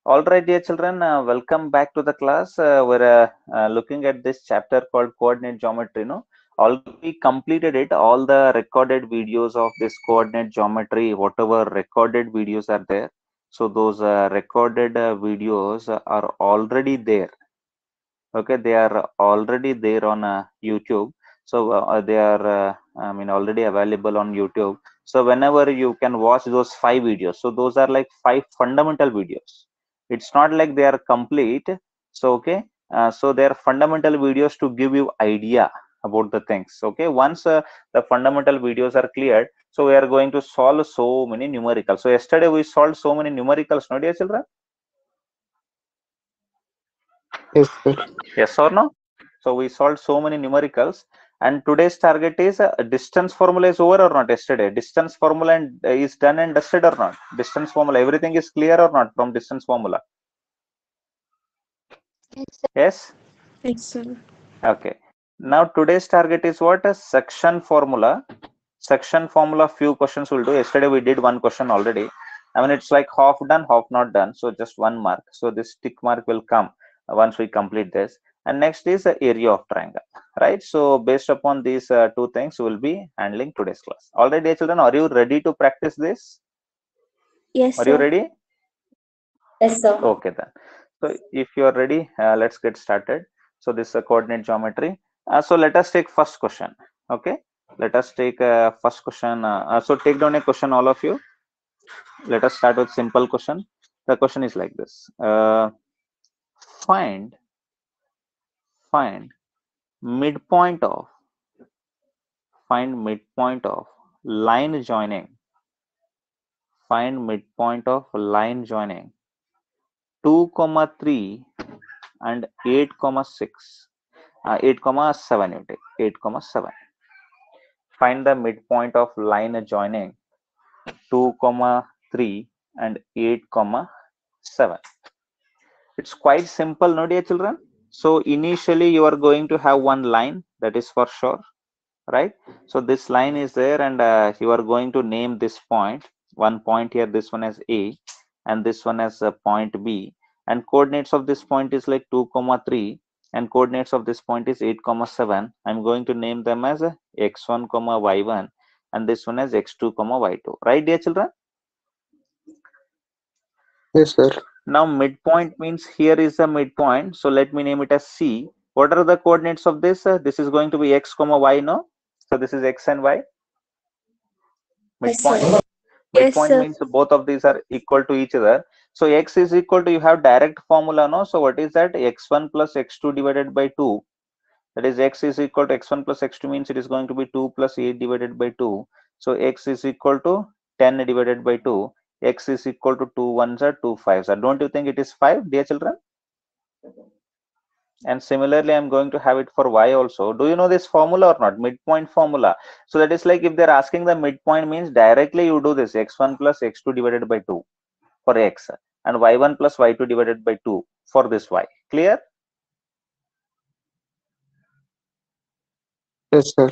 All right, dear children, welcome back to the class. We're looking at this chapter called coordinate geometry. No, already we completed it. All the recorded videos of this coordinate geometry, whatever recorded videos are there. So those recorded videos are already there. Okay, they are already there on YouTube. So they are, I mean, already available on YouTube. So whenever you can watch those 5 videos. So those are like 5 fundamental videos. It's not like they are complete. So okay, so they are fundamental videos to give you idea about the things. Okay, once the fundamental videos are cleared, so we are going to solve so many numericals. So yesterday we solved so many numericals, no, dear children? Yes, sir. Yes or no? So we solved so many numericals, and today's target is distance formula is over or not yesterday? Distance formula and is done and dusted or not? Distance formula, everything is clear or not from distance formula? Yes? Yes, sir. Okay. Now today's target is what? A section formula. Section formula, few questions will do. Yesterday we did one question already. I mean, it's like half done, half not done. So just 1 mark. So this tick mark will come once we complete this. And next is the area of triangle, right? So based upon these two things, we will be handling today's class. All right, dear children, are you ready to practice this? Yes, Are you sir. ready? Yes, sir. Okay then. So if you are ready, let's get started. So this is a coordinate geometry. So let us take first question. Okay. Let us take first question. So take down a question, all of you. Let us start with simple question. The question is like this. Find midpoint of find midpoint of line joining. Find midpoint of line joining 2, 3 and 8, 6. 8, 7 you take 8, 7. Find the midpoint of line joining 2, 3 and 8, 7. It's quite simple, no, dear children? So initially you are going to have one line, that is for sure, right? So this line is there, and you are going to name this point. One point here, this one as A, and this one as point B. And coordinates of this point is like 2, 3, and coordinates of this point is 8, 7. I'm going to name them as x1, y1, and this one as x2, y2. Right, dear children? Yes, sir. Now midpoint means here is a midpoint. So let me name it as C. What are the coordinates of this? This is going to be x, y, no? So this is x and y. Midpoint. Yes, Yes, Midpoint sir. means both of these are equal to each other. So x is equal to, you have direct formula, no? So what is that? x1 plus x2 divided by 2. That is x is equal to x1 plus x2 means it is going to be 2 plus 8 divided by 2. So x is equal to 10 divided by 2. X is equal to 2 ones are 2 fives. Don't you think it is 5, dear children? And similarly, I'm going to have it for y also. Do you know this formula or not? Midpoint formula. So that is like if they're asking the midpoint means directly you do this x1 plus x2 divided by 2 for x and y1 plus y2 divided by 2 for this y. Clear? Yes, sir.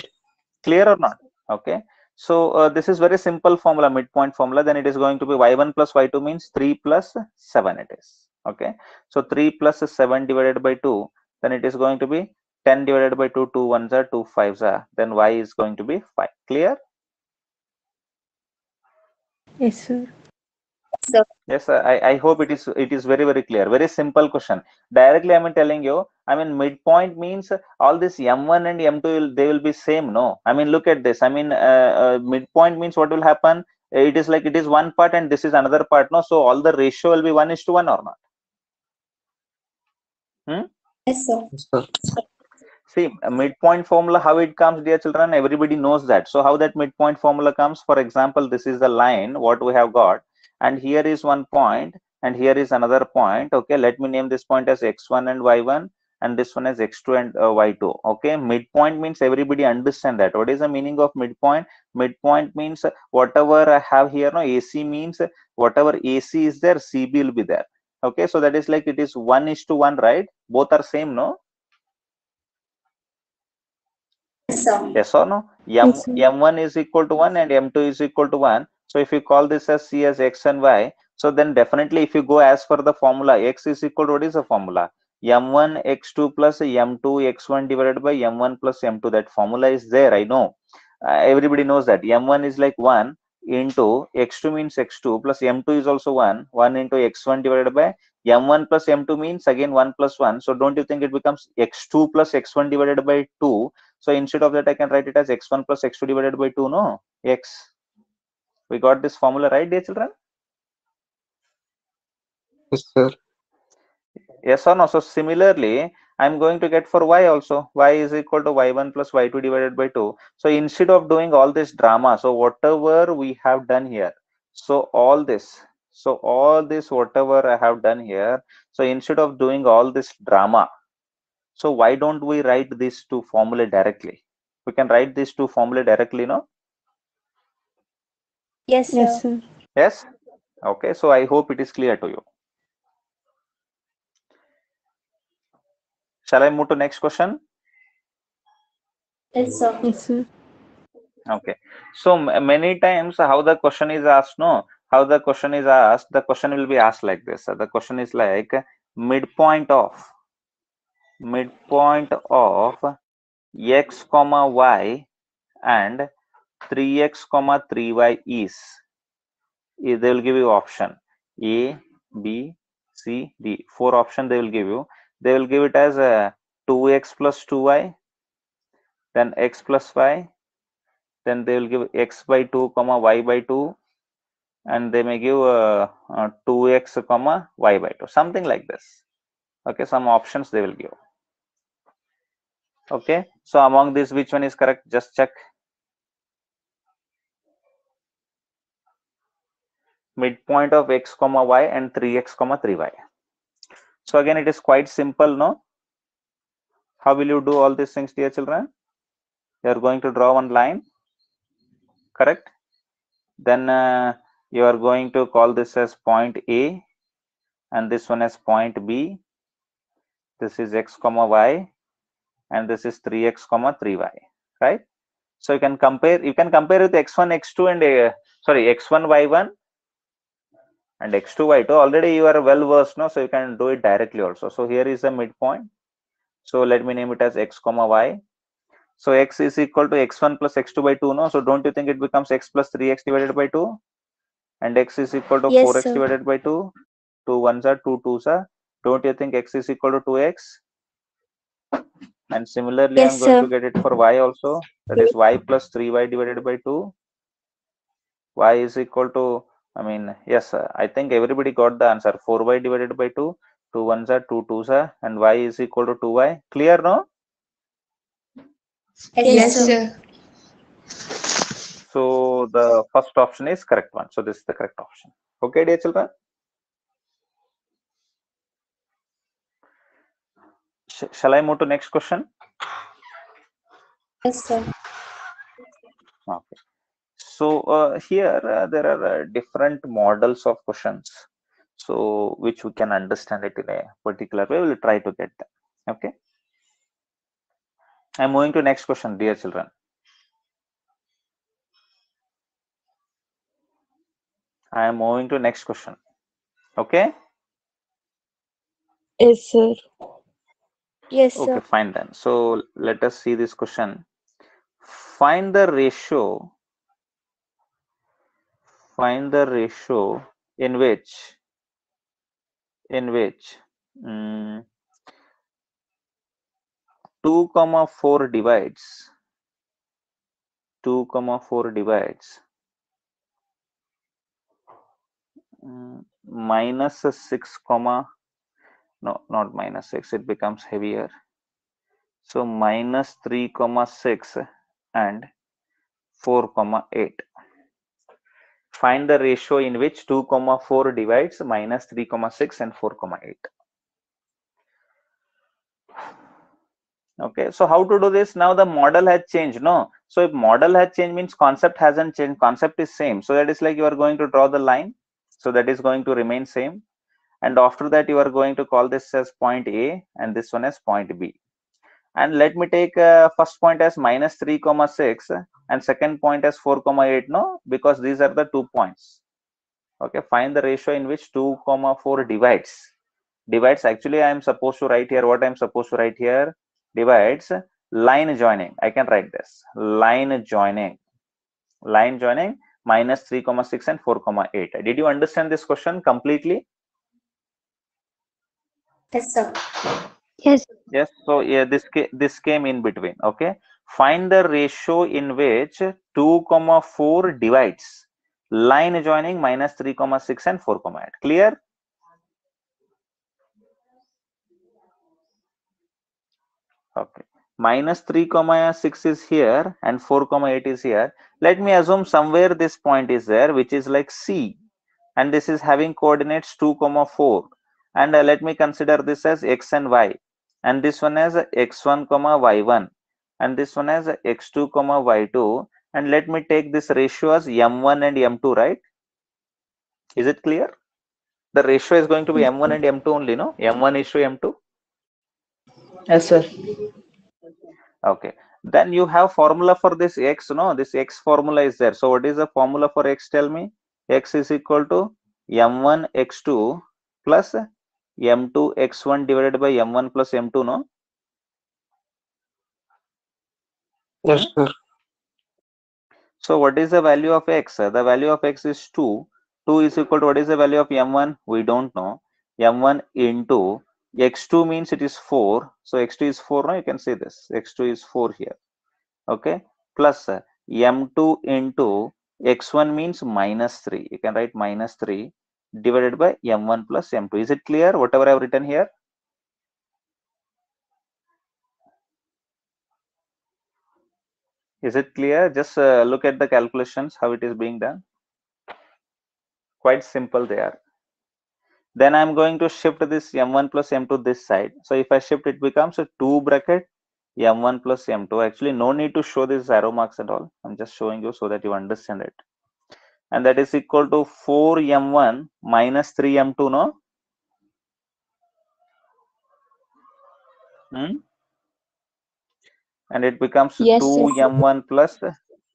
Clear or not? Okay. So this is very simple formula, midpoint formula. Then it is going to be y1 plus y2 means 3 plus 7 it is. Okay. So 3 plus 7 divided by 2, then it is going to be 10 divided by 2, 2 ones are 2 fives are. Then y is going to be 5. Clear? Yes, sir. sir. Yes, I hope it is very, very clear. Very simple question. Directly I'm telling you, I mean midpoint means all this m1 and m2 they will be same, no? I mean look at this. I mean midpoint means what will happen? It is like it is one part and this is another part, no? So all the ratio will be 1:1 or not? Hmm? Yes, sir. Yes, sir. See, a midpoint formula, how it comes, dear children, everybody knows that. So how that midpoint formula comes, for example, this is the line, what we have got, and here is one point, and here is another point. Okay, let me name this point as x1 and y1, and this one as x2 and y2. Okay, midpoint means everybody understand that. What is the meaning of midpoint? Midpoint means whatever I have here, no, AC means whatever AC is there, CB will be there. Okay, so that is like it is 1:1, right? Both are same, no? Yes, sir. Yes or no? Yes, sir. M1 is equal to 1 and M2 is equal to 1. So if you call this as C as X and Y, So then definitely if you go as per the formula, x is equal to, what is the formula? m1 x2 plus m2 x1 divided by m1 plus m2. That formula is there, I know. Everybody knows that m1 is like 1 into x2 means x2 plus m2 is also 1 into x1 divided by m1 plus m2 means again 1 plus 1. So don't you think it becomes x2 plus x1 divided by 2? So instead of that I can write it as x1 plus x2 divided by 2, no? X. We got this formula right, dear children? Yes, sir. Yes or no? So similarly, I'm going to get for y also. Y is equal to y1 plus y2 divided by 2. So instead of doing all this drama, so whatever we have done here, so all this whatever I have done here, so instead of doing all this drama, so why don't we write these two formulae directly? We can write these two formulae directly, no? Yes, sir. Yes, sir. Yes? Okay, so I hope it is clear to you. Shall I move to next question? Yes, sir. Yes, sir. Okay, so many times how the question is asked, no, how the question is asked, the question will be asked like this. The question is like midpoint of x comma y and 3x comma 3y is, they will give you option A, B, C, D. 4 option they will give you. They will give it as 2x plus 2y, then x plus y, then they will give x by 2 comma y by 2, and they may give 2x comma y by 2, something like this. Okay, some options they will give. Okay, so among these which one is correct? Just check. Midpoint of x comma y and 3x comma 3y. So again it is quite simple, no? How will you do all these things, dear children? You are going to draw one line, correct? Then you are going to call this as point A and this one as point B. This is x comma y and this is 3x comma 3y, right? So you can compare with x1 x2 and x1 y1 and x2 y2. Already you are well versed, no? So you can do it directly also. So here is the midpoint. So let me name it as x comma y. So x is equal to x1 plus x2 by 2, no? So don't you think it becomes x plus 3x divided by 2? And x is equal to Yes, 4x sir. divided by 2. 2 ones are 2 twos are. Don't you think x is equal to 2x? And similarly, Yes, I'm going to sir. get it for y also. That is y plus 3y divided by 2. Y is equal to, I mean, yes, I think everybody got the answer. 4y divided by 2. 2 ones are 2 twos are. And y is equal to 2y. Clear, no? Yes, sir. So the first option is correct one. So this is the correct option. Okay, dear children. Shall I move to next question? Yes, sir. Okay. So here there are different models of questions. So which we can understand it in a particular way. We'll try to get them. Okay. I'm moving to next question, dear children. I am moving to next question. Okay. Yes, sir. Yes, Okay, sir. fine then. So let us see this question. Find the ratio in which 2,4 divides minus 6, no, not minus 6, it becomes heavier. So minus 3,6 and 4,8. Find the ratio in which 2,4 divides minus 3,6 and 4,8. Okay, so how to do this? Now the model has changed, no? So if model has changed means concept hasn't changed, concept is same. So that is like you are going to draw the line. So that is going to remain same. And after that you are going to call this as point A and this one as point B. And let me take first point as minus 3,6 and second point as 4,8, no? Because these are the 2 points. Okay, find the ratio in which 2,4 divides. Actually, I am supposed to write here what I am supposed to write here. Divides line joining. I can write this line joining minus 3,6 and 4,8. Did you understand this question completely? Yes, sir. Yes. Yes. So yeah, this came in between. Okay. Find the ratio in which 2,4 divides. Line joining minus 3,6 and 4,8. Clear? Okay. Minus 3,6 is here and 4,8 is here. Let me assume somewhere this point is there, which is like C, and this is having coordinates 2,4. And let me consider this as x and y, and this one as x1, y1, and this one as x2, y2. And let me take this ratio as m1 and m2, right? Is it clear? The ratio is going to be Yes, m1 sir. and m2 only, no? m1 is to m2. Yes, sir. Okay, then you have formula for this x, no? This x formula is there. So what is the formula for x? Tell me. X is equal to m1 x2 plus m2 x1 divided by m1 plus m2, no? Yes, sir. So what is the value of x? The value of x is 2. 2 is equal to what is the value of m1? We don't know. m1 into x2 means it is 4. So x2 is 4, no? You can see this. x2 is 4 here. Okay, plus m2 into x1 means minus 3. You can write minus 3 divided by m1 plus m2. Is it clear whatever I have written here? Is it clear? Just look at the calculations, how it is being done. Quite simple they are. Then I'm going to shift this m1 plus m2 this side. So if I shift, it becomes a 2 bracket m1 plus m2. Actually, no need to show this arrow marks and all. I'm just showing you so that you understand it. And that is equal to 4m1 minus 3m2, no? And it becomes Yes, sir. 2m1 plus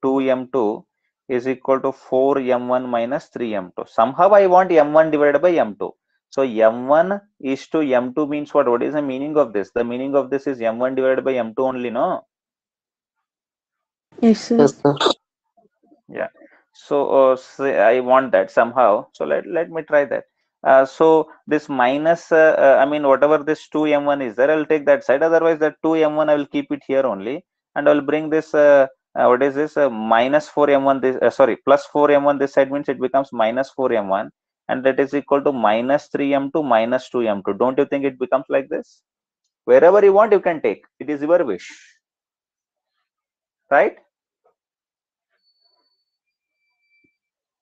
2m2 is equal to 4m1 minus 3m2. Somehow I want m1 divided by m2. So m1 is to m2 means what? What is the meaning of this? The meaning of this is m1 divided by m2 only, no? Yes, sir. Yes, sir. Yeah. So say I want that somehow. So let me try that. So this minus, I mean, whatever this 2m1 is there, I'll take that side. Otherwise, that 2m1 I will keep it here only, and I'll bring this. What is this? Minus 4m1. This sorry, plus 4m1. This side means it becomes minus 4m1, and that is equal to minus 3m2 minus 2m2. Don't you think it becomes like this? Wherever you want, you can take. It is your wish, right?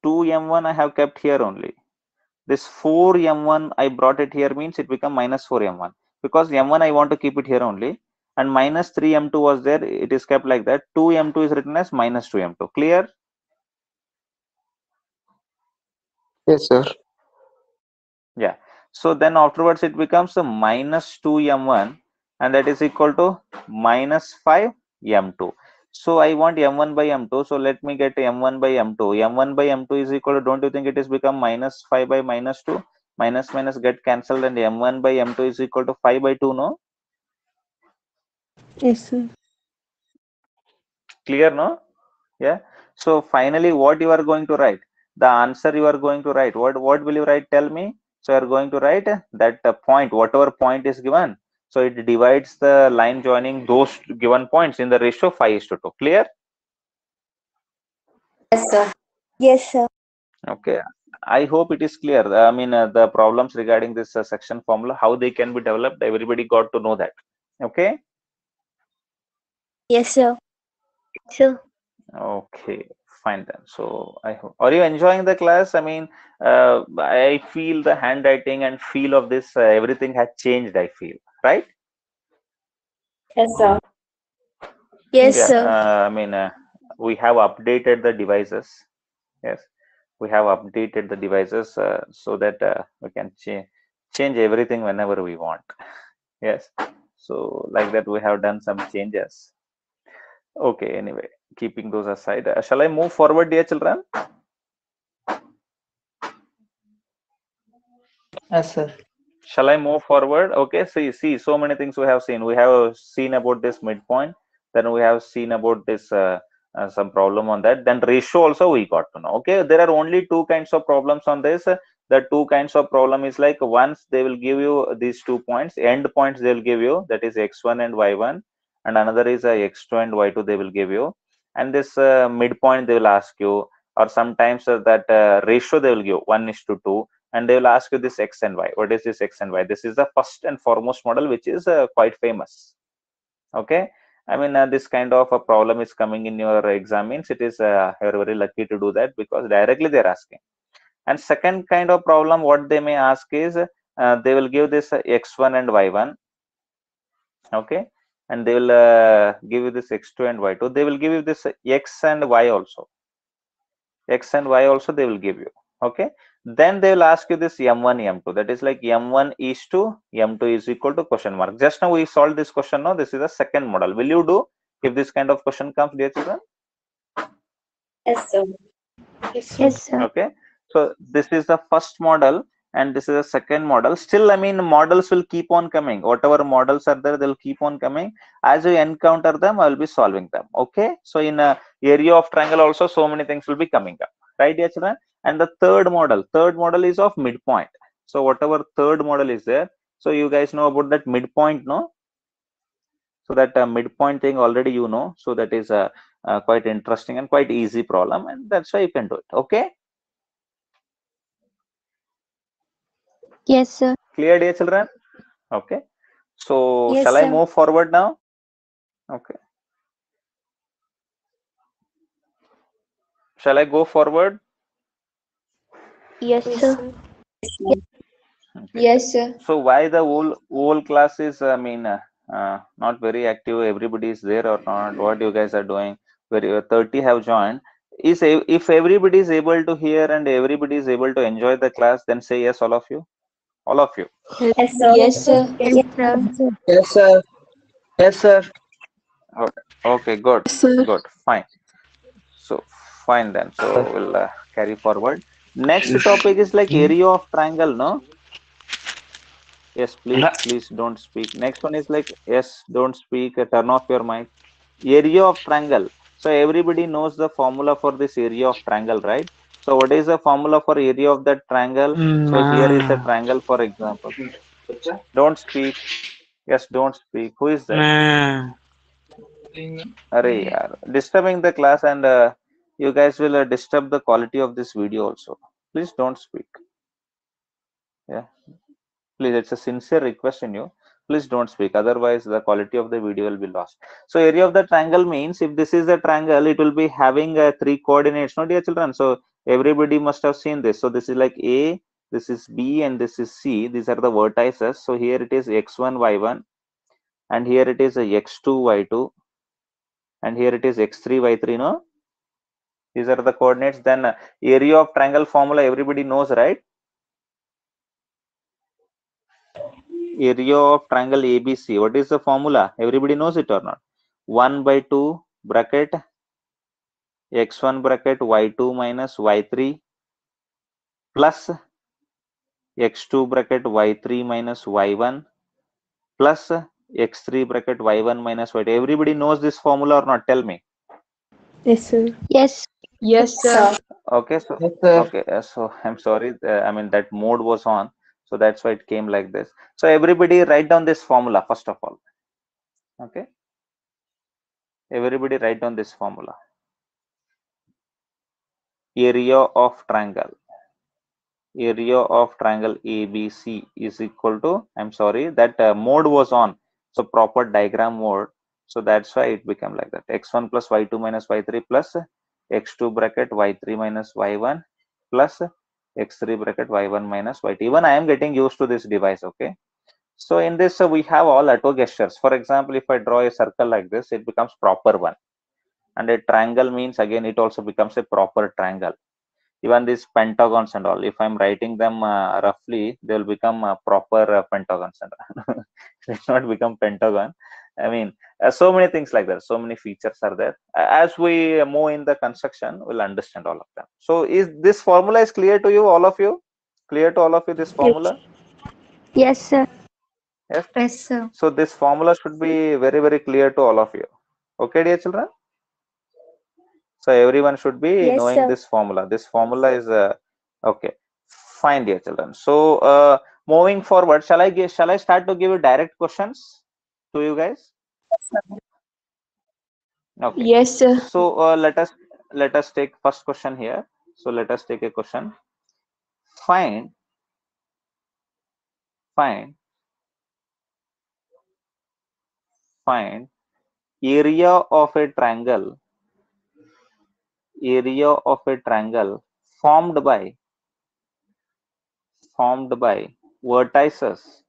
2m1 I have kept here only. This 4m1 I brought it here means it become minus 4m1, because m1 I want to keep it here only, and minus 3m2 was there, it is kept like that. 2m2 is written as minus 2m2. Clear? Yes, sir. Yeah. So then afterwards it becomes a minus 2m1, and that is equal to minus 5m2. So I want m1 by m2, so let me get m1 by m2. m1 by m2 is equal to, don't you think it is become minus 5 by minus 2? Minus minus get cancelled, and m1 by m2 is equal to 5 by 2, no? Yes, sir. Clear, no? Yeah. So finally, what you are going to write? The answer you are going to write. What will you write? Tell me. So you are going to write that point, whatever point is given. So it divides the line joining those given points in the ratio 5:2. Clear? Yes, sir. Yes, sir. Okay. I hope it is clear. I mean, the problems regarding this section formula, how they can be developed, everybody got to know that. Okay. Yes, sir. Sir. Okay, fine then. So I hope. Are you enjoying the class? I mean, I feel the handwriting and feel of this, everything has changed, I feel, right? Yes, sir. Yes, Yeah, sir. I mean, we have updated the devices. Yes, we have updated the devices so that we can change everything whenever we want. Yes, so like that, we have done some changes. Okay, anyway, keeping those aside, shall I move forward, dear children? Yes, sir. Shall I move forward? Okay, see, so many things we have seen. We have seen about this midpoint, then we have seen about this some problem on that. Then ratio also we got to know. Okay, there are only two kinds of problems on this. The two kinds of problem is like once they will give you these 2 points, end points they will give you, that is x1 and y1, and another is x2 and y2 they will give you, and this midpoint they will ask you, or sometimes that ratio they will give 1:2, and they will ask you this x and y. What is this x and y? This is the first and foremost model, which is quite famous. Okay, I mean this kind of a problem is coming in your exams. It is you're very lucky to do that, because directly they're asking. And second kind of problem what they may ask is they will give this x1 and y1. Okay, and they will give you this x2 and y2. They will give you this x and y also. X and y also they will give you. Okay, then they will ask you this m1 m2, that is like m1 is to m2 is equal to question mark. Just now we solved this question. Now this is the second model. Will you do if this kind of question comes, dear children? Yes, sir. Yes, sir. Yes, sir. Okay, so this is the first model and this is the second model. Still, I mean, models will keep on coming. Whatever models are there, they'll keep on coming. As you encounter them, I will be solving them. Okay, so in area of triangle also, so many things will be coming up, right, dear children? And the third model is of midpoint. So whatever third model is there, so you guys know about that midpoint, no? So that midpoint thing already you know. So that is quite interesting and quite easy problem, and that's why you can do it. Okay. Yes, sir. Clear, dear children? Okay. So Yes, shall I sir. move forward now? Okay. Shall I go forward? Yes, Yes, sir. sir. Okay. Yes, sir. So why the whole class is not very active? Everybody is there or not? What you guys are doing? Where 30 have joined. If everybody is able to hear and everybody is able to enjoy the class, then say yes, all of you. All of you. Yes, sir. Yes, sir. Yes, sir. Yes, sir. Yes, sir. Okay. Okay. Good. Sir. Good. Fine. So fine then. So we'll carry forward. Next topic is like area of triangle, no? Yes, please don't speak. Next one is like, yes, don't speak. Turn off your mic. Area of triangle. So everybody knows the formula for this area of triangle, right? So what is the formula for area of that triangle? So here is a triangle, for example. Don't speak. Yes, don't speak. Who is that? Arey, yaar. Disturbing the class, and you guys will disturb the quality of this video also. Please don't speak. Yeah. Please, it's a sincere request in you. Please don't speak, otherwise the quality of the video will be lost. So area of the triangle means, if this is a triangle, it will be having three coordinates, no, dear children? So everybody must have seen this. So this is like A, this is B, and this is C. These are the vertices. So here it is x1 y1, and here it is x2 y2, and here it is x3 y3, no? These are the coordinates. Then area of triangle formula everybody knows, right? Area of triangle ABC. What is the formula? Everybody knows it or not? 1 by 2 bracket x1 bracket y2 minus y3 plus x2 bracket y3 minus y1 plus x3 bracket y1 minus y2. Everybody knows this formula or not? Tell me. Yes, sir. Yes. Yes, sir. Okay, so Yes, sir. okay, so I'm sorry. I mean that mode was on, so that's why it came like this. So everybody write down this formula first of all. Okay, everybody write down this formula. Area of triangle ABC is equal to, I'm sorry, that mode was on, so proper diagram mode, so that's why it became like that. X1 plus y2 minus y3 plus x2 bracket y3 minus y1 plus x3 bracket y1 minus y2. Even I am getting used to this device. Okay, so in this we have all auto gestures. For example, if I draw a circle like this, it becomes proper one, and a triangle means again it also becomes a proper triangle. Even these pentagons and all, if I'm writing them roughly, they will become proper pentagons, and it will not become pentagon. I mean, so many things like that, so many features are there. As we move in the construction, we'll understand all of them. So is this formula is clear to you, all of you? Clear to all of you, this formula? Yes, sir. Yes. Yes, sir. So this formula should be very, very clear to all of you. Okay, dear children. So everyone should be Yes, knowing sir. this formula. This formula is okay. Fine, dear children. So moving forward, shall I start to give you direct questions to you guys? Okay. Yes, sir. So let us take first question here. So let us take a question. Find area of a triangle formed by vertices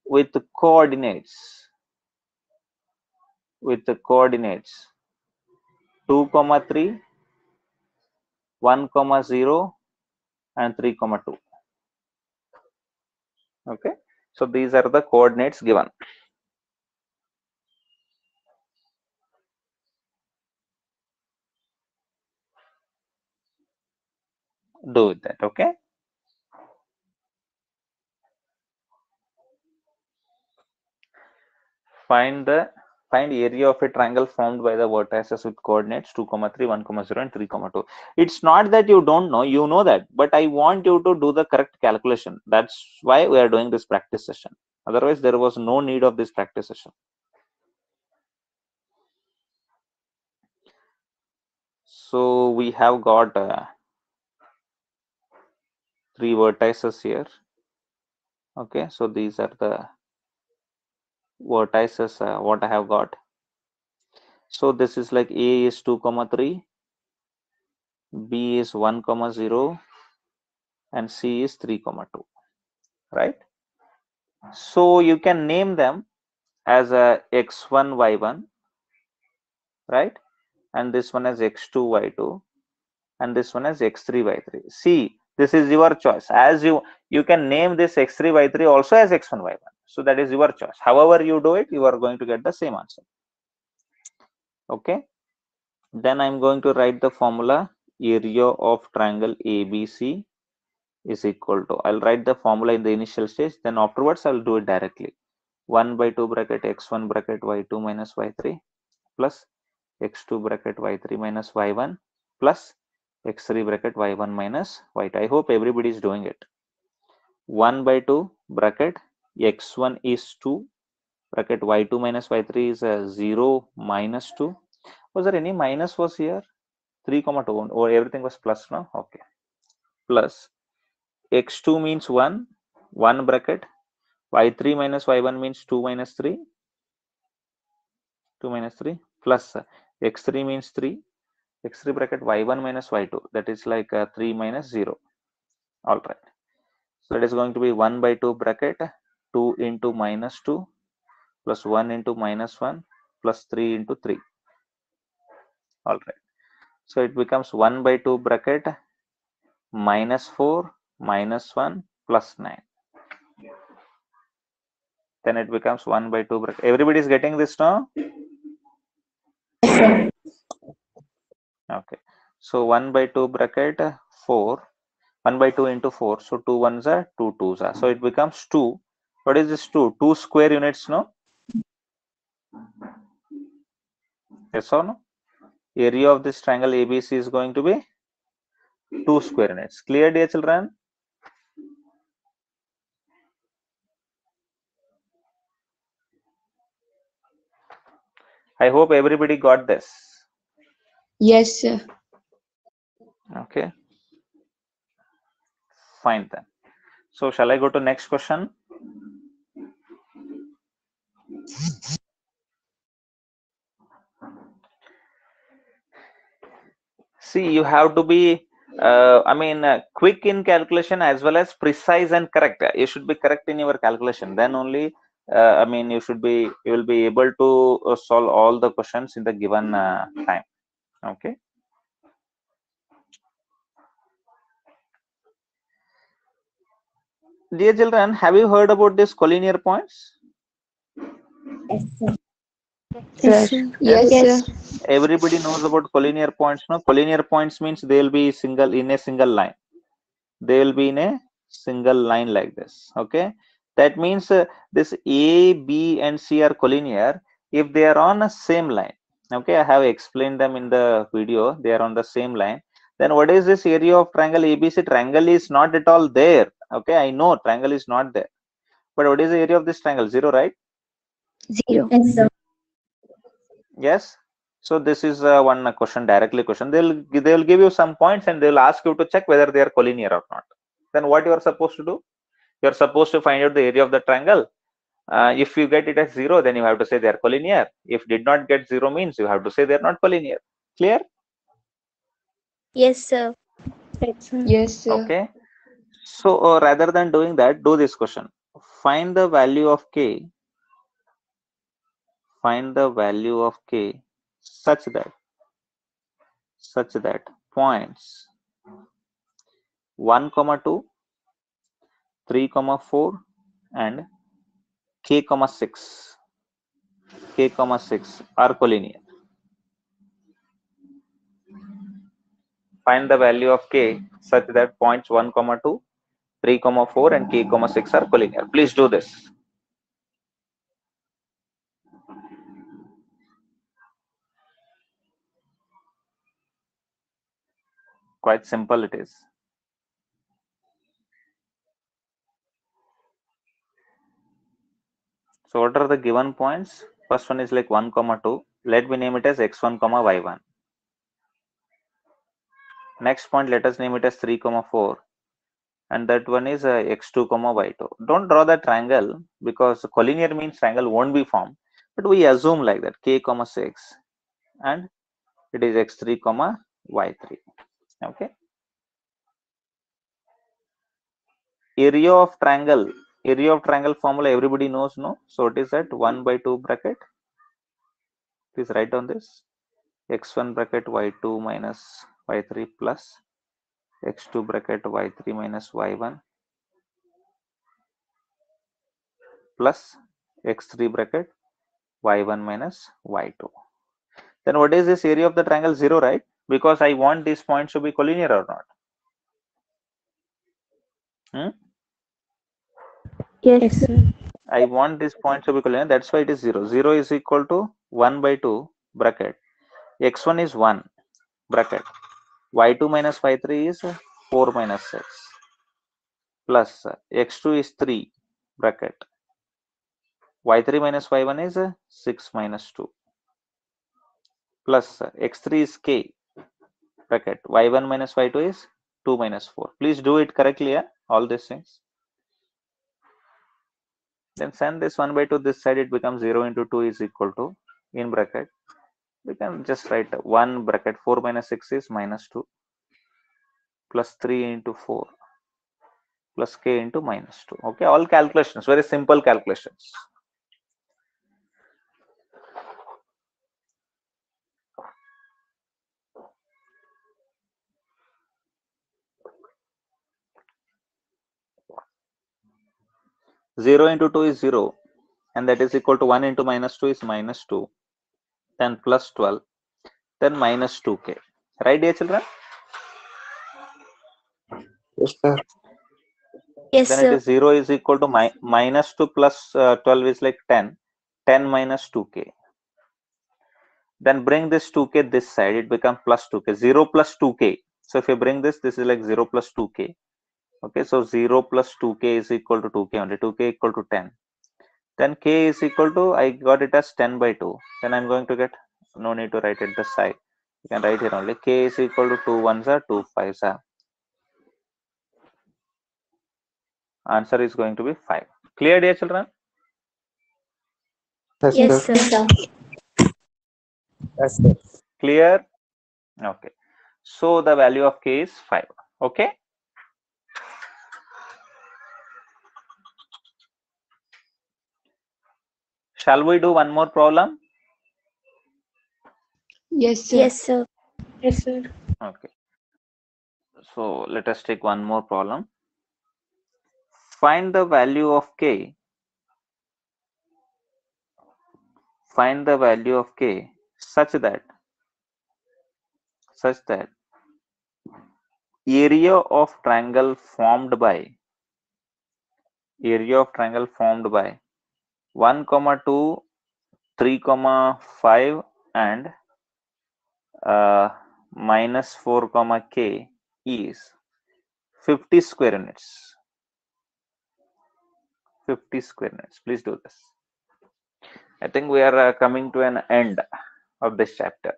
with coordinates 2, 3, 1, 0 and 3, 2. Okay, so these are the coordinates given. Do that. Okay, find area of a triangle formed by the vertices with coordinates 2, 3, 1, 0 and 3, 2. It's not that you don't know, you know that, but I want you to do the correct calculation. That's why we are doing this practice session. Otherwise there was no need of this practice session. So we have got 3 vertices here. Okay, so these are the vertices what I have got. So this is like A is 2, 3, B is 1, 0 and C is 3, 2, right? So you can name them as a x1, y1, right? And this one as x2, y2 and this one as x3, y3. See, this is your choice. As you can name this x3, y3 also as x1, y1. So that is your choice. However you do it, you are going to get the same answer. Okay, then I'm going to write the formula. Area of triangle ABC is equal to, I'll write the formula in the initial stage, then afterwards I'll do it directly. 1 by 2 bracket x1 bracket y2 minus y3 plus x2 bracket y3 minus y1 plus x3 bracket y1 minus y2. I hope everybody is doing it. 1 by 2 bracket x1 is 2 bracket y2 minus y3 is 0 minus 2. Was there any minus was here? 3, 2 or everything was plus now? Okay. Plus x2 means 1 bracket, y3 minus y1 means 2 minus 3 plus x3 means 3, x3 bracket y1 minus y2, that is like 3 minus 0. All right, so that is going to be 1 by 2 bracket 2 into minus 2 plus 1 into minus 1 plus 3 into 3. All right, so it becomes 1 by 2 bracket minus 4 minus 1 plus 9. Then it becomes 1 by 2 bracket. Everybody is getting this now? Okay, so 1 by 2 bracket 4, 1 by 2 into 4, so 2 ones are 2 twos are, so it becomes 2. What is this 2? 2 square units, no? Yes or no? Area of this triangle ABC is going to be 2 square units. Clear, dear children? I hope everybody got this. Yes, sir. Okay, fine then. So shall I go to next question? See, you have to be quick in calculation as well as precise and correct. You should be correct in your calculation, then only you will be able to solve all the questions in the given time. Okay, dear children, have you heard about this collinear points? Yes, sir. Yes, sir. Yes, Yes. sir. Everybody knows about collinear points. No, collinear points means they will be in a single line. They will be in a single line like this. Okay, that means this A, B, and C are collinear if they are on a same line. Okay, I have explained them in the video. They are on the same line. Then what is this area of triangle ABC? Triangle is not at all there. Okay, I know triangle is not there. But what is the area of this triangle? 0, right? 0. Yes, sir. Yes. So this is one question, directly question. They'll give you some points and they'll ask you to check whether they are collinear or not. Then what you are supposed to do? You are supposed to find out the area of the triangle. If you get it as 0, then you have to say they are collinear. If did not get 0 means you have to say they are not collinear. Clear? Yes, sir. Yes, sir. Okay. So rather than doing that, do this question. Find the value of k. Find the value of k such that points 1, 2, 3, 4, and k, 6 are collinear. Find the value of k such that points 1, 2, 3, 4, and k, 6 are collinear. Please do this. Quite simple it is. So what are the given points? First one is like 1, 2. Let me name it as x1, y1. Next point, let us name it as 3, 4. And that one is x2, y2. Don't draw the triangle because collinear means triangle won't be formed. But we assume like that, k, 6. And it is x3, y3. Okay. Area of triangle formula everybody knows, no? So it is at 1 by 2 bracket. Please write down this. x1 bracket y2 minus y3 plus x2 bracket y3 minus y1 plus x3 bracket y1 minus y2. Then what is this area of the triangle? 0, right? Because I want these points to be collinear or not. Yes, sir. I want these points to be collinear. That's why it is 0. 0 is equal to 1 by 2 bracket. x1 is 1 bracket. y2 minus y3 is 4 minus 6 plus x2 is 3 bracket. y3 minus y1 is 6 minus 2 plus x3 is k bracket. y1 minus y2 is 2 minus 4. Please do it correctly, yeah? All these things. Then send this 1 by 2 this side, it becomes 0 into 2 is equal to, in bracket, we can just write 1 bracket 4 minus 6 is minus 2 plus 3 into 4 plus k into minus 2. Okay, all calculations, very simple calculations. Zero into 2 is 0, and that is equal to 1 into minus 2 is minus 2, then plus 12, then minus 2k. Right, dear children? Yes, sir. Yes, Then sir. it is 0 is equal to minus 2 plus 12 is like 10. 10 minus 2k. Then bring this 2k this side, it becomes plus 2k. 0 plus 2k. So if you bring this is like 0 plus 2k. Okay, so 0 plus 2k is equal to 2k only. 2k equal to 10. Then k is equal to, I got it as 10 by 2. Then I'm going to get, no need to write it this side. You can write here only. K is equal to 2 1s are 2 5s are. Answer is going to be 5. Clear, dear children? Yes, Yes, sir. sir. Yes, sir. Clear? Okay. So the value of k is 5. Okay. Shall we do one more problem? Yes, sir. Yes, sir. Yes, sir. Okay. So let us take one more problem. Find the value of k. Find the value of k such that area of triangle formed by area of triangle formed by 1, 2, 3, 5 and minus 4, k is 50 square units. 50 square units. Please do this. I think we are coming to an end of this chapter.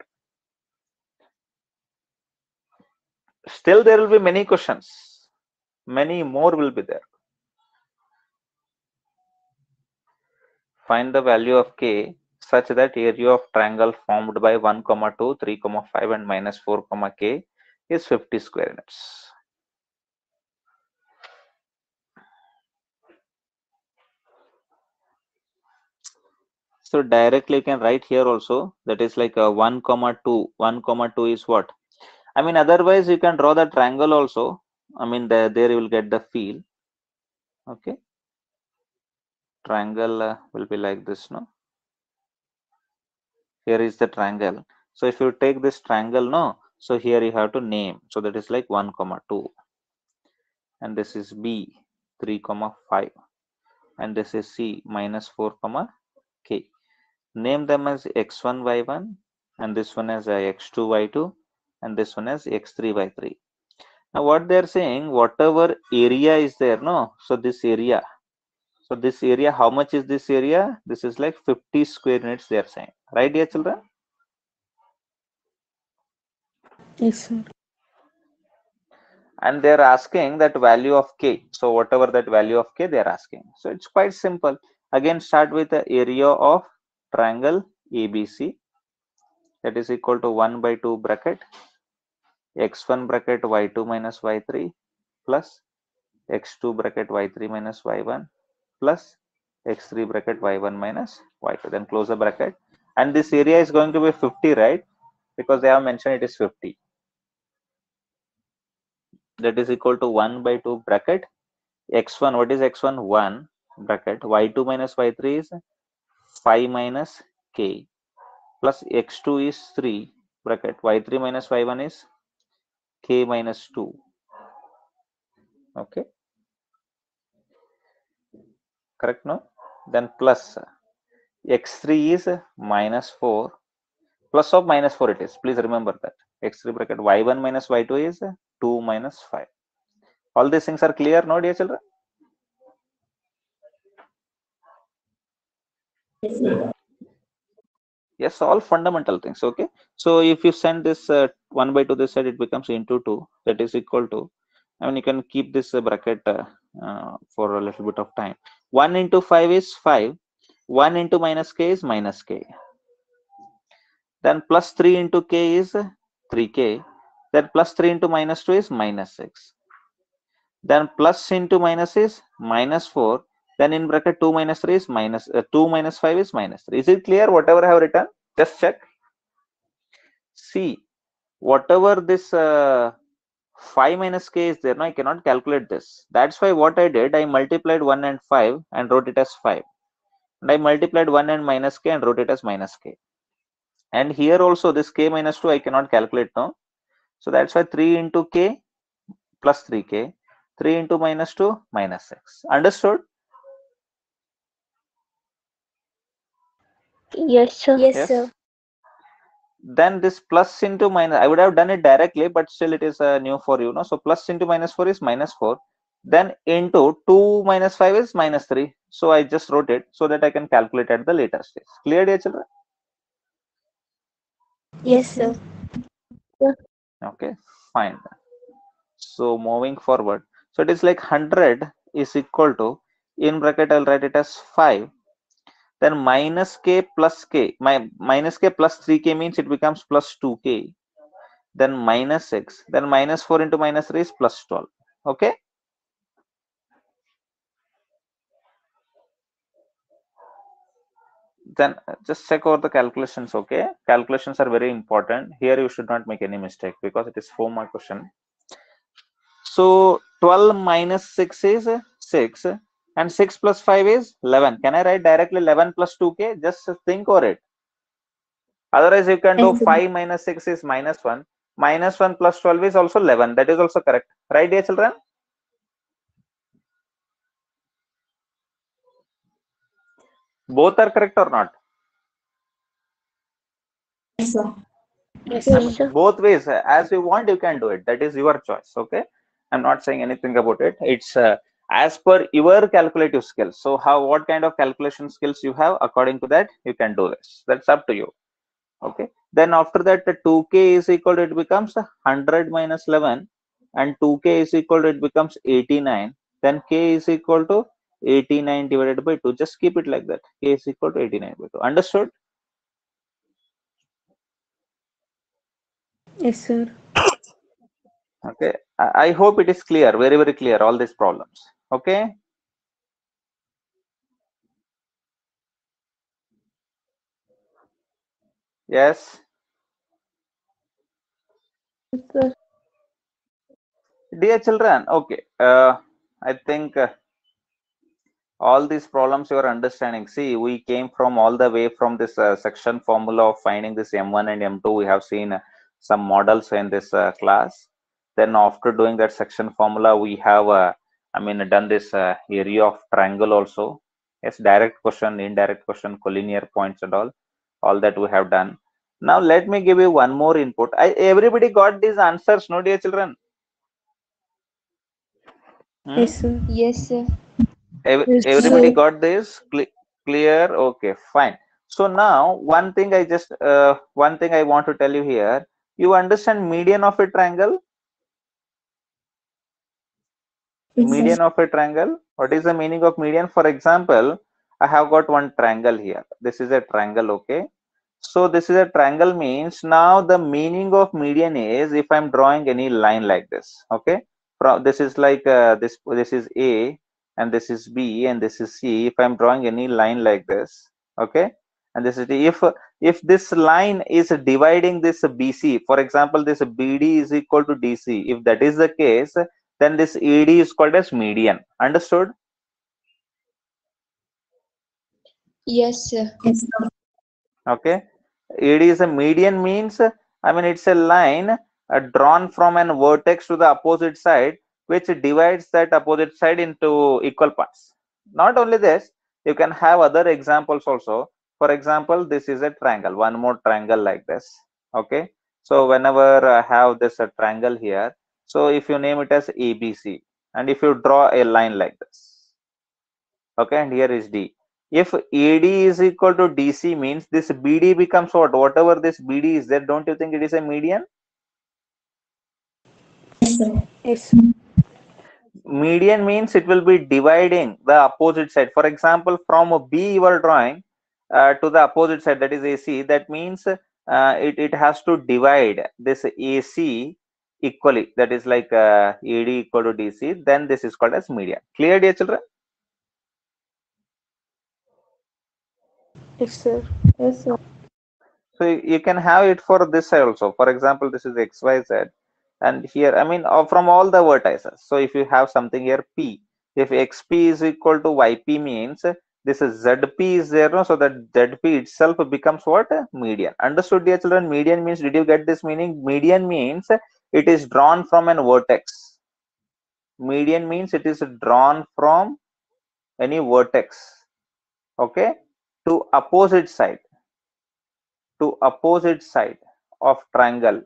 Still, there will be many questions. Many more will be there. Find the value of k such that area of triangle formed by 1, 2, 3, 5 and minus 4, k is 50 square units. So directly you can write here also, that is like a 1, 2. 1, 2 is what? I mean, otherwise you can draw the triangle also. I mean, there you will get the feel. Okay. Triangle will be like this, no? Here is the triangle. So if you take this triangle, no, so here you have to name. So that is like 1, 2. And this is B, 3, 5. And this is C, minus 4, K. Name them as x1, y1. And this one as x2, y2. And this one as x3, y3. Now what they are saying, whatever area is there, no? So this area. So this area, how much is this area? This is like 50 square units they are saying. Right, dear children? Yes, sir. And they're asking that value of k. So whatever that value of k they're asking. So it's quite simple. Again, start with the area of triangle ABC. That is equal to 1 by 2 bracket x1 bracket y2 minus y3 plus x2 bracket y3 minus y1 plus x3 bracket y1 minus y2. Then close the bracket. And this area is going to be 50, right? Because they have mentioned it is 50. That is equal to 1 by 2 bracket x1. What is x1? 1 bracket y2 minus y3 is 5 minus k plus x2 is 3 bracket y3 minus y1 is k minus 2. Okay, correct, no? Then plus x3 is minus 4, plus of minus 4 it is. Please remember that x3 bracket y1 minus y2 is 2 minus 5. All these things are clear, no, dear children? Yes, all fundamental things. Okay, so if you send this 1 by 2 this side, it becomes into 2. That is equal to, I mean, you can keep this bracket for a little bit of time. 1 into 5 is 5. 1 into minus k is minus k. Then plus 3 into k is 3k. Then plus 3 into minus 2 is minus 6. Then plus into minus is minus 4. Then in bracket 2 minus 3 is minus 2 minus 5 is minus 3. Is it clear whatever I have written? Just check. See, whatever this 5 minus k is there, no, I cannot calculate this. That's why what I did, I multiplied 1 and 5 and wrote it as 5. And I multiplied 1 and minus k and wrote it as minus k. And here also this k minus 2 I cannot calculate now. So that's why 3 into k plus 3k, 3 into minus 2 minus 6. Understood? Yes, sir. Yes, sir. Then this plus into minus, I would have done it directly, but still it is new for you, no? So plus into minus 4 is minus 4. Then into 2 minus 5 is minus 3. So I just wrote it so that I can calculate at the later stage. Clear, dear children? Yes, sir. Okay, fine. So moving forward, so it is like 100 is equal to, in bracket I'll write it as 5. Then minus k plus k, minus k plus 3k means it becomes plus 2k. Then minus 6. Then minus 4 into minus 3 is plus 12. Okay. Then just check over the calculations. Okay, calculations are very important. Here you should not make any mistake because it is 4-mark question. So 12 minus 6 is 6 and 6 plus 5 is 11. Can I write directly 11 plus 2k? Just think over it. Otherwise you can do 5 minus 6 is minus 1. Minus 1 plus 12 is also 11. That is also correct. Right, dear children? Both are correct or not? Yes, I Yes, mean, sir. both ways, as you want, you can do it. That is your choice. Okay. I'm not saying anything about it. It's as per your calculative skills. So what kind of calculation skills you have, according to that, you can do this. That's up to you. Okay. Then after that, the 2k is equal to, it becomes 100 minus 11, and 2k is equal to, it becomes 89. Then k is equal to 89 divided by 2. Just keep it like that. K is equal to 89 by 2. Understood? yes, sir. Okay. I hope it is clear, very, very clear, all these problems. Okay. Yes. Yes, sir. Dear children, okay. I think all these problems you are understanding. See, we came from all the way from this section formula of finding this M1 and M2. We have seen some models in this class. Then after doing that section formula, we have, done this area of triangle also. Yes, direct question, indirect question, collinear points and all that we have done. Now let me give you one more input. Everybody got these answers, no, dear children? Yes, sir. Yes, sir. Yes, Everybody sir. got this clear? Okay, fine. So now one thing I want to tell you here. You understand median of a triangle? Yes, Median of a triangle. What is the meaning of median? For example, I have got one triangle here. This is a triangle, okay? So this is a triangle means now the meaning of median is if I'm drawing any line like this, okay? From this is like this is A and this is B and this is C. If I'm drawing any line like this, okay? And this is the, if this line is dividing this BC, for example, this BD is equal to DC. If that is the case, then this ED is called as median. Understood? Yes, sir. yes, sir. Okay. ED is a median means, it's a line drawn from an vertex to the opposite side, which divides that opposite side into equal parts. Not only this, you can have other examples also. For example, this is a triangle, one more triangle like this. Okay. So whenever I have this triangle here, so if you name it as ABC, and if you draw a line like this, okay, and here is D. If AD is equal to DC means this BD becomes what? Whatever this BD is there, don't you think it is a median? Yes, sir. Yes, sir. Median means it will be dividing the opposite side. For example, from a B you are drawing to the opposite side, that is AC. That means it has to divide this AC equally. That is like AD equal to DC. Then this is called as median. Clear, dear children? Yes, sir. Yes, sir. So you can have it for this side also. For example, this is XYZ, and here, from all the vertices. So if you have something here P, if XP is equal to YP means this is ZP is there, no? So that ZP itself becomes what? Median. Understood, dear children? Median means, did you get this meaning? Median means it is drawn from an vertex. Median means it is drawn from any vertex, okay, to opposite side of triangle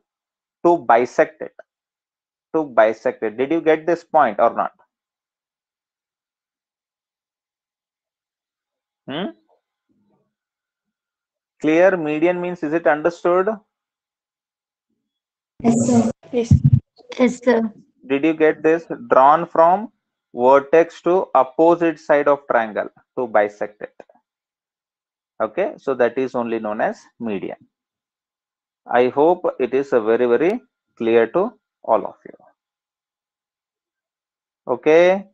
to bisect it. Did you get this point or not? Clear? Median means, is it understood? Yes, sir. Yes. Yes, sir. Did you get this? Drawn from vertex to opposite side of triangle to bisect it. Okay, so that is only known as median. I hope it is very, very clear to all of you. Okay.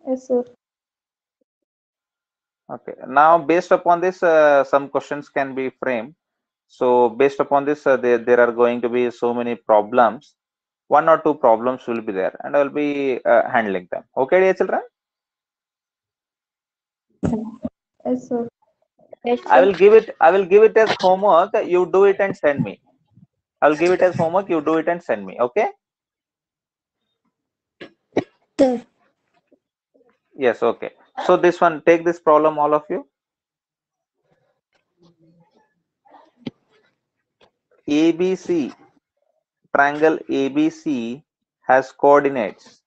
Yes, sir. Okay. Now, based upon this, some questions can be framed. So, based upon this, there are going to be so many problems. One or two problems will be there, and I will be handling them. Okay, dear children. Yes, sir. Yes, I sir. will give it. I will give it as homework. You do it and send me. I will give it as homework. You do it and send me. Okay. Sir. Yes. Okay. So this one, take this problem, all of you. ABC, triangle ABC has coordinates.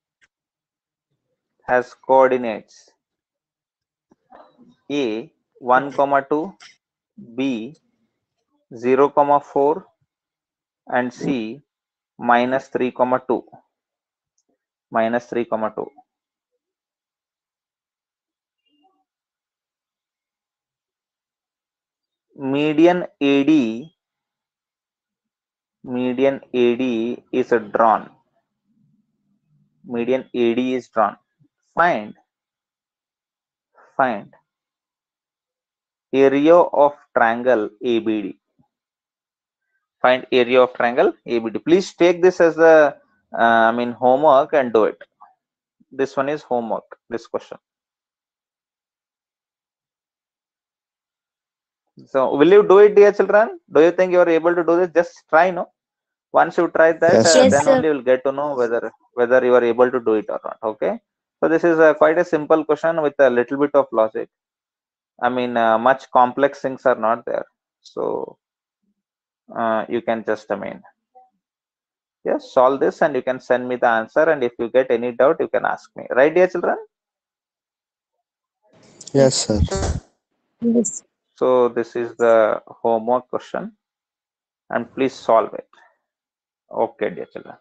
A 1, 2, B 0, 4, and C -3, 2. -3, 2. Median AD is drawn. Median AD is drawn. Find area of triangle ABD. Find area of triangle ABD. Please take this as a homework and do it. This one is homework, this question. So will you do it, dear children? Do you think you are able to do this? Just try, no? Once you try that, Yes, Yes, then sir. only you will get to know whether you are able to do it or not. Okay. So this is quite a simple question with a little bit of logic. Much complex things are not there. So you can just yes, solve this and you can send me the answer. And if you get any doubt, you can ask me. Right, dear children? Yes, sir. Yes. So this is the homework question, and please solve it. Okay, dear children.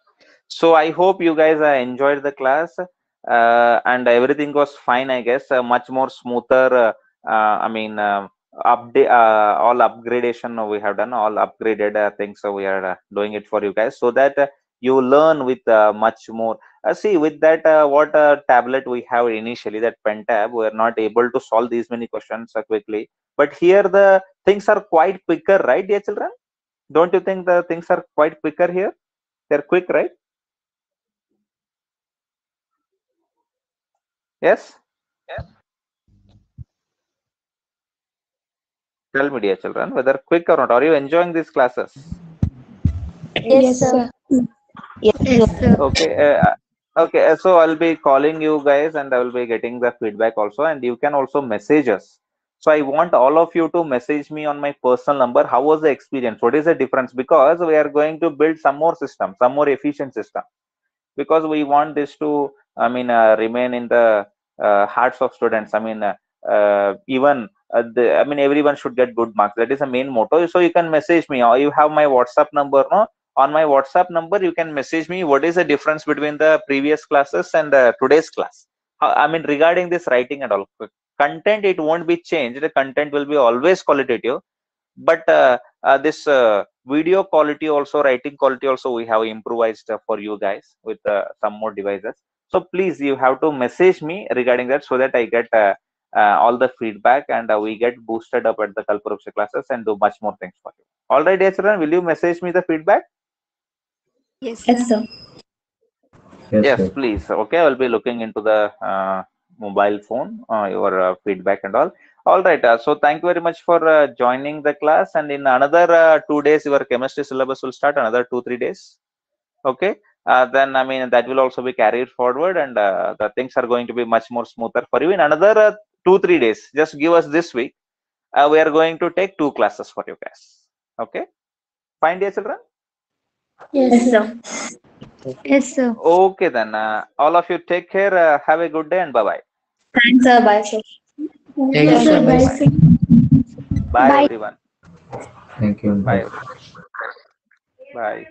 So I hope you guys enjoyed the class and everything was fine, I guess. Much more smoother. Update all upgradation we have done, all upgraded things. So we are doing it for you guys so that you learn with much more. See, with that what tablet we have initially, that pen tab, we are not able to solve these many questions quickly. But here the things are quite quicker, right, dear children? Don't you think the things are quite quicker here? They're quick, right? Yes? Tell me, dear children, whether quick or not. Are you enjoying these classes? Yes, sir. Yes, sir. Okay. So I'll be calling you guys and I will be getting the feedback also, and you can also message us. So I want all of you to message me on my personal number. How was the experience? What is the difference? Because we are going to build some more system, some more efficient system. Because we want this to remain in the hearts of students. Everyone should get good marks. That is the main motto. So you can message me, or you have my WhatsApp number, no? On my WhatsApp number you can message me what is the difference between the previous classes and today's class. Regarding this writing and all content, it won't be changed. The content will be always qualitative, but this video quality also, writing quality also, we have improvised for you guys with some more devices. So please, you have to message me regarding that so that I get all the feedback and we get boosted up at the Kalpavruksha classes and do much more things for you. All right, dear children, will you message me the feedback? Yes, Yes, sir. sir. Yes, please. Okay, I will be looking into the mobile phone, your feedback and all. All right. So thank you very much for joining the class. And in another 2 days, your chemistry syllabus will start. Another 2-3 days. Okay. Then that will also be carried forward, and the things are going to be much more smoother for you. In another 2-3 days, just give us this week. We are going to take 2 classes for you guys. Okay. Fine, dear children. Yes, sir. Yes, sir. Okay, then all of you take care. Have a good day and bye bye. Thanks, sir. Bye, sir. Thank you, sir. Bye, Bye. sir. Bye everyone. Thank you. Bye. Bye.